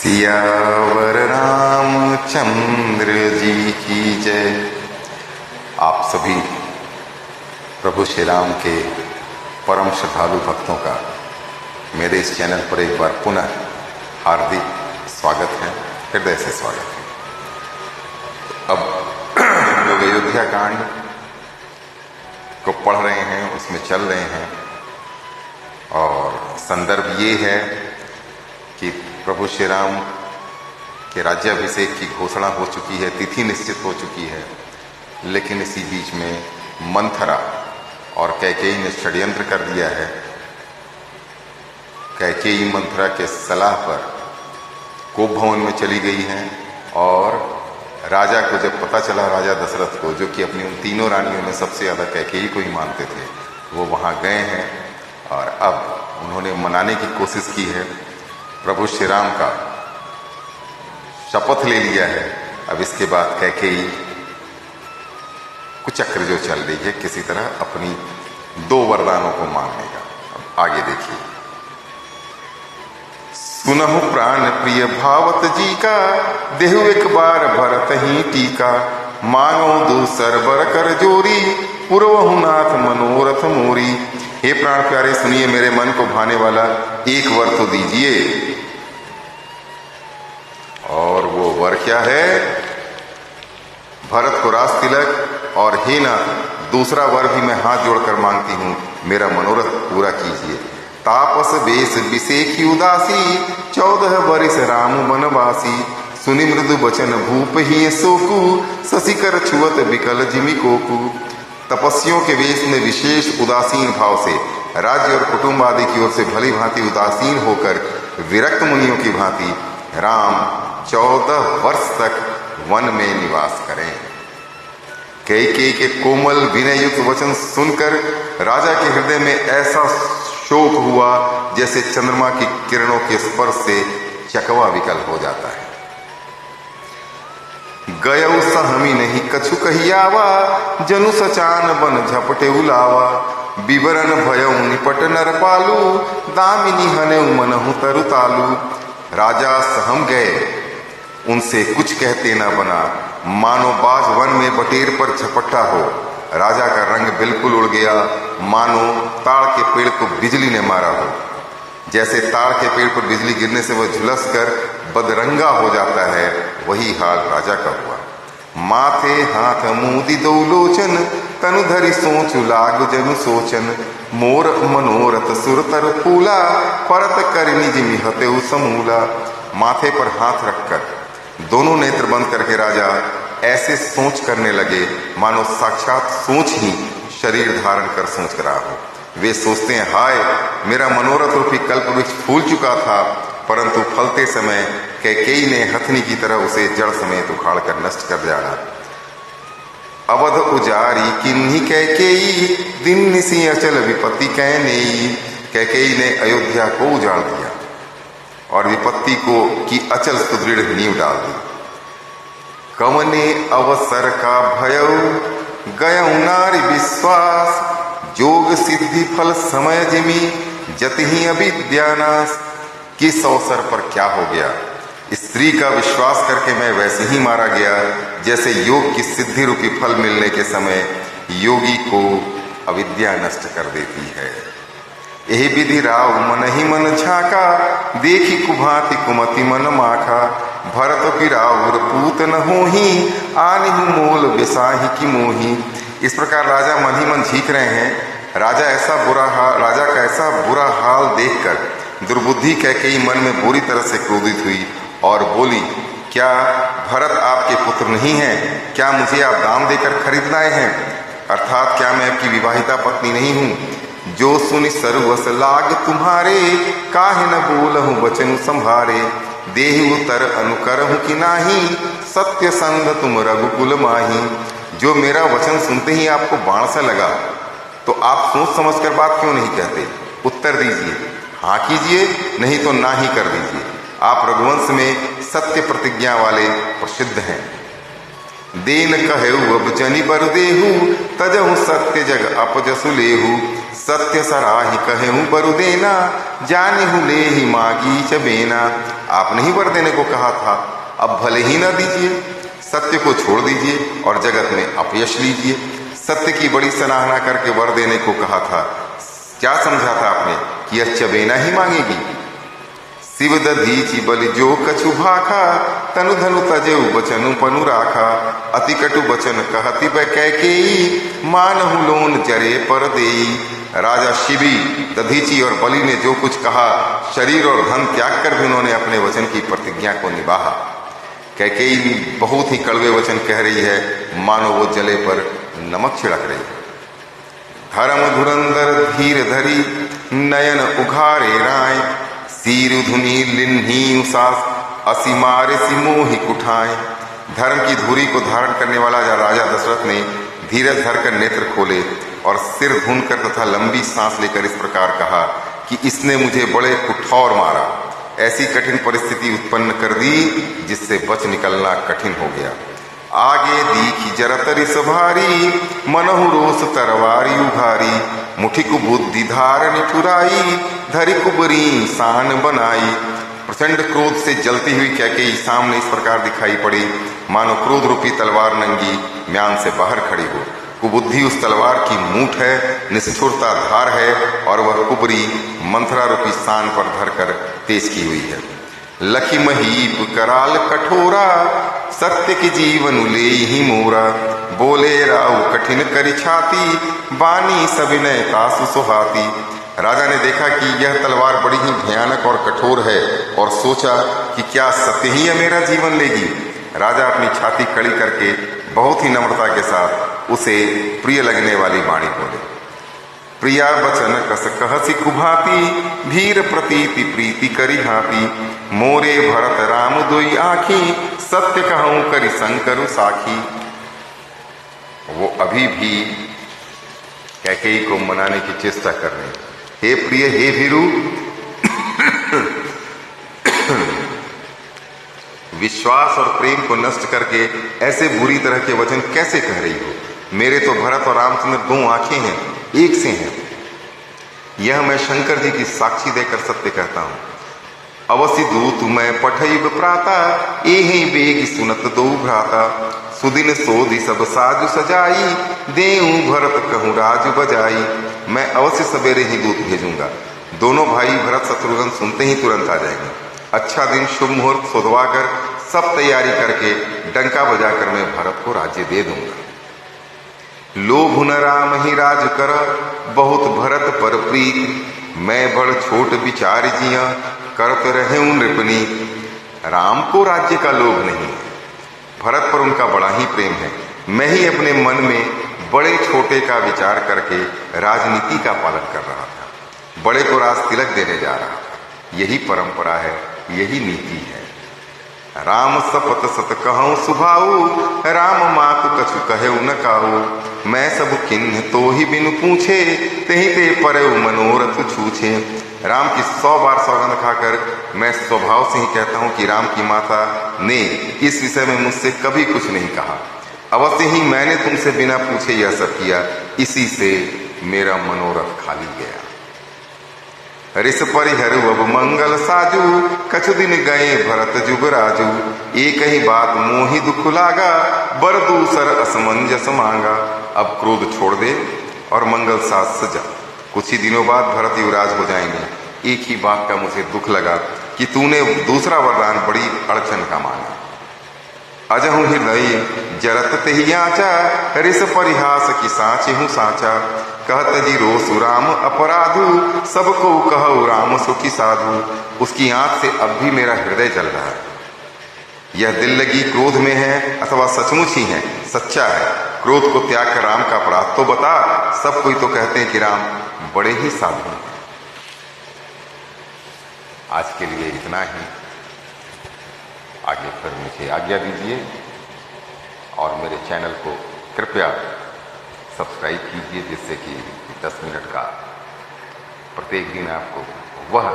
सियावर रामचंद्र जी की जय। आप सभी प्रभु श्री राम के परम श्रद्धालु भक्तों का मेरे इस चैनल पर एक बार पुनः हार्दिक स्वागत है, हृदय से स्वागत है। अब हम लोग अयोध्या कांड को पढ़ रहे हैं, उसमें चल रहे हैं और संदर्भ ये है कि प्रभु श्री राम के राज्याभिषेक की घोषणा हो चुकी है, तिथि निश्चित हो चुकी है, लेकिन इसी बीच में मंथरा और कैकेयी ने षड्यंत्र कर दिया है। कैकेयी मंथरा के सलाह पर कोप भवन में चली गई हैं और राजा को जब पता चला, राजा दशरथ को, जो कि अपनी उन तीनों रानियों में सबसे ज्यादा कैकेयी को ही मानते थे, वो वहां गए हैं और अब उन्होंने मनाने की कोशिश की है। प्रभु श्री राम का शपथ ले लिया है। अब इसके बाद कैकेयी कुचक्र जो चल रही है, किसी तरह अपनी दो वरदानों को मानने का। अब आगे देखिए। सुनहु प्राण प्रिय भावत जी का, देहु एक बार भरत ही टीका। मानो दूसर बर कर जोरी, पुरवहु नाथ मनोरथ मोरी। हे प्राण प्यारे, सुनिए, मेरे मन को भाने वाला एक वर तो दीजिए। और वो वर क्या है? भरत को राज तिलक, और हे नाथ, दूसरा वर भी मैं हाथ जोड़कर मांगती हूं, मेरा मनोरथ पूरा कीजिए। तापस बेस विषेखी उदासी, 14 बरिस राम बनवासी। सुनि मृदु बचन भूप ही सोकू, शशिकर छुअत विकल जिमि कोकू। तपस्वियों के वेश में विशेष उदासीन भाव से, राज्य और कुटुंब आदि की ओर से भली भांति उदासीन होकर, विरक्त मुनियों की भांति राम 14 वर्ष तक वन में निवास करें। कैकेयी के कोमल विनय युक्त वचन सुनकर राजा के हृदय में ऐसा शोक हुआ जैसे चंद्रमा की किरणों के स्पर्श से चकवा विकल हो जाता है। गयउ सहमी नहीं कछु कहियावा, जनु सचान बन झपटे उलावा। विवरण भयउ निपट नर पालू, दामिनी हने मनहु तरु तालू। राजा सहम गए, उनसे कुछ कहते न बना, मानो बाज वन में बटेर पर झपट्टा हो। राजा का रंग बिल्कुल उड़ गया, मानो ताड़ के पेड़ को बिजली ने मारा हो। जैसे ताड़ के पेड़ पर बिजली गिरने से वह झुलस कर बदरंगा हो जाता है, वही हाल राजा का हुआ। माथे हाथ मूदी दो लोचन, तनु धरि सोचु लागु जनु सोचन। मोर मनोरथ सुरतर फूला, परत कर निज मिहते समूला। माथे पर हाथ रखकर दोनों नेत्र बंद करके राजा ऐसे सोच करने लगे मानो साक्षात सोच ही शरीर धारण कर सोच रहा हो। वे सोचते हैं, हाय, मेरा मनोरथ रूपी कल्प वृक्ष फूल चुका था, परंतु फलते समय कैकेयी ने हथनी की तरह उसे जड़ समेत उखाड़ कर नष्ट कर डाला। अवध उजारी किन्ही कैकेयी, दिन निसी अचल विपत्ति कहनेई। कैकेयी ने अयोध्या को उजाड़ दिया और विपत्ति को की अचल सुदृढ़ नींव डाल दी। कवने अवसर का भयउ, गयउ नारी विश्वास। जोग सिद्धि फल समय जिमी, जतिहि अविद्यानाश। किस अवसर पर क्या हो गया? स्त्री का विश्वास करके मैं वैसे ही मारा गया जैसे योग की सिद्धि रूपी फल मिलने के समय योगी को अविद्या नष्ट कर देती है। यही विधि राव मन ही मन झाका, देखी कुभांति कुमति मन माखा। भरत की राउर पूत न होही, आनिहु मोल बेसाही की मोही। इस प्रकार राजा मन ही मन झीक रहे हैं। राजा का ऐसा बुरा हाल देखकर दुर्बुद्धि कैकेयी मन में बुरी तरह से क्रोधित हुई और बोली, क्या भरत आपके पुत्र नहीं हैं? क्या मुझे आप दाम देकर खरीद लाए हैं? अर्थात क्या मैं आपकी विवाहिता पत्नी नहीं हूं? जो सुनि सर्वस लाग तुम्हारे, काहे न बोलहु बचन संभारे। देहु तर अनुकरहु कि नाही, सत्य संग तुम रघुकुल माही। जो मेरा वचन सुनते ही आपको बाण सा लगा, तो आप सोच समझकर बात क्यों नहीं कहते? उत्तर दीजिए, हाँ कीजिए, नहीं तो ना ही कर दीजिए। आप रघुवंश में सत्य प्रतिज्ञा वाले प्रसिद्ध हैं। देन कहेउ अब जनि बर देहु, तजहु सत्य जग अपजसु लेहु। सत्य सराहि कहूँ बर देना, जाने ले ही मागी चबेना। आपने ही वर देने को कहा था, अब भले ही न दीजिए, सत्य को छोड़ दीजिए और जगत में अपयश लीजिए। सत्य की बड़ी सराहना करके वर देने को कहा था, क्या समझा था आपने कि यह चबेना ही मांगेगी? शिव दधीचि बलि जो कछु भाखा, तनु धनु तजेउ बचनु पनु राखा। अति कटु बचन कहति कैकेयी, मानहु लोन जरे पर देई। राजा शिवी, दधीचि और बलि ने जो कुछ कहा, शरीर और धन त्याग कर भी उन्होंने अपने वचन की प्रतिज्ञा को निभाया। कैकेयी बहुत ही कड़वे वचन कह रही है, मानो वो जले पर नमक छिड़क रही है। धर्म धुरंधर धीर धरी, नयन उघारे राय। सीर धुनी लिन्ही उसास, असी मारे सी मोहि कुठाए। धर्म की धुरी को धारण करने वाला राजा दशरथ ने धीरज धरकर नेत्र खोले और सिर धुन कर तथा लंबी सांस लेकर इस प्रकार कहा कि इसने मुझे बड़े कुठौर मारा, ऐसी कठिन परिस्थिति उत्पन्न कर दी जिससे बच निकलना कठिन हो गया। आगे दीखी जरतरि सभारी, मनहु रोष तरवारी उघारी। मुठि को बुद्धि धार निठुराई, धरि कुबरी सान बनाई। प्रचंड क्रोध से जलती हुई कैकेयी सामने इस प्रकार दिखाई पड़ी, मानो क्रोध रूपी तलवार नंगी म्यान से बाहर खड़ी हो। कुबुद्धि उस तलवार की मूठ है, निष्ठुरता धार है और वह कुबरी मंथरा रूपी सान पर धरकर तेज की हुई है। लखी महीप कराल कठोरा, सत्य की जीवन ले ही मोरा। बोले राव कठिन करी छाती, बानी सविनय तासु सुहाती। राजा ने देखा कि यह तलवार बड़ी ही भयानक और कठोर है और सोचा कि क्या सत्य ही मेरा जीवन लेगी। राजा अपनी छाती कड़ी करके बहुत ही नम्रता के साथ उसे प्रिय लगने वाली वाणी बोले। प्रिया बचन कस कहसी कुभाती, धीर प्रतीति प्रीति करी हाथी। मोरे भरत राम दुई आखी, सत्य कहूं करी संकरु साखी। वो अभी भी कैकेयी को मनाने की चेष्टा कर रहे, हे प्रिय, हे भीरू, विश्वास और प्रेम को नष्ट करके ऐसे बुरी तरह के वचन कैसे कह रही हो? मेरे तो भरत और रामचंद्र दो आंखें हैं, एक से हैं। यह मैं शंकर जी की साक्षी देकर सत्य कहता हूं। अवसि दूत मैं पठैब प्राता, एहि बेग सुनत दो भ्राता। सुदिन सोधि सब साजु सजाई, देऊं भरत कहूं राजु बजाई। मैं अवश्य सवेरे ही दूत भेजूंगा, दोनों भाई भरत शत्रुघ्न सुनते ही तुरंत आ जाएंगे। अच्छा दिन शुभ मुहूर्त सोधवा कर सब तैयारी करके डंका बजाकर मैं भरत को राज्य दे दूंगा। लोभ न राम ही राज कर, बहुत भरत पर प्रीत। मैं बड़ छोट विचार जिया, करत रहे नृपनी। राम को राज्य का लोभ नहीं है, भरत पर उनका बड़ा ही प्रेम है। मैं ही अपने मन में बड़े छोटे का विचार करके राजनीति का पालन कर रहा था, बड़े को राज तिलक देने जा रहा था। यही परंपरा है, यही नीति है। राम सपत सत कहूं सुभाऊ, राम मातु कछु कहे न काहू। मैं सब किन्ह तो ही बिनु पूछे, तेहि ते परे मनोरथ छूछे। राम की 100 बार सौगंध खाकर मैं स्वभाव से ही कहता हूं कि राम की माता ने इस विषय में मुझसे कभी कुछ नहीं कहा। अवश्य ही मैंने तुमसे बिना पूछे यह सब किया, इसी से मेरा मनोरथ खाली गया। ऋष परिहर अब मंगल साजू, कछु दिन गए भरत जुगराजू। एक ही बात मोहि दुख लागा, बर दूसर असमंजस मांगा। अब क्रोध छोड़ दे और मंगल साज सजा, कुछ ही दिनों बाद भरत युवराज हो जाएंगे। एक ही बात का मुझे दुख लगा कि तूने दूसरा वरदान बड़ी अड़चन का मांगा। अजहु हृदय जरत तेहि आचा, ऋष परिहास की साचे हूँ साचा। कहत जी रोसु राम अपराधु, सबको कहु राम सुखी साधु। उसकी आंख से अब भी मेरा हृदय जल रहा है। यह दिल लगी क्रोध में है अथवा सचमुच ही है, सच्चा है। क्रोध को त्याग कर राम का अपराध तो बता। सब कोई तो कहते हैं कि राम बड़े ही साधु हैं। आज के लिए इतना ही। आगे फिर मुझे आज्ञा दीजिए और मेरे चैनल को कृपया सब्सक्राइब कीजिए, जिससे कि 10 मिनट का प्रत्येक दिन आपको वह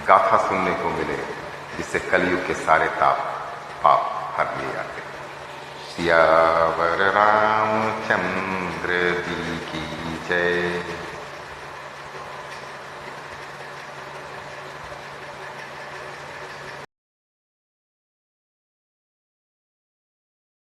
गाथा सुनने को मिले जिससे कलयुग के सारे पाप हर लिए जाते। सियावर रामचंद्र जी की जय।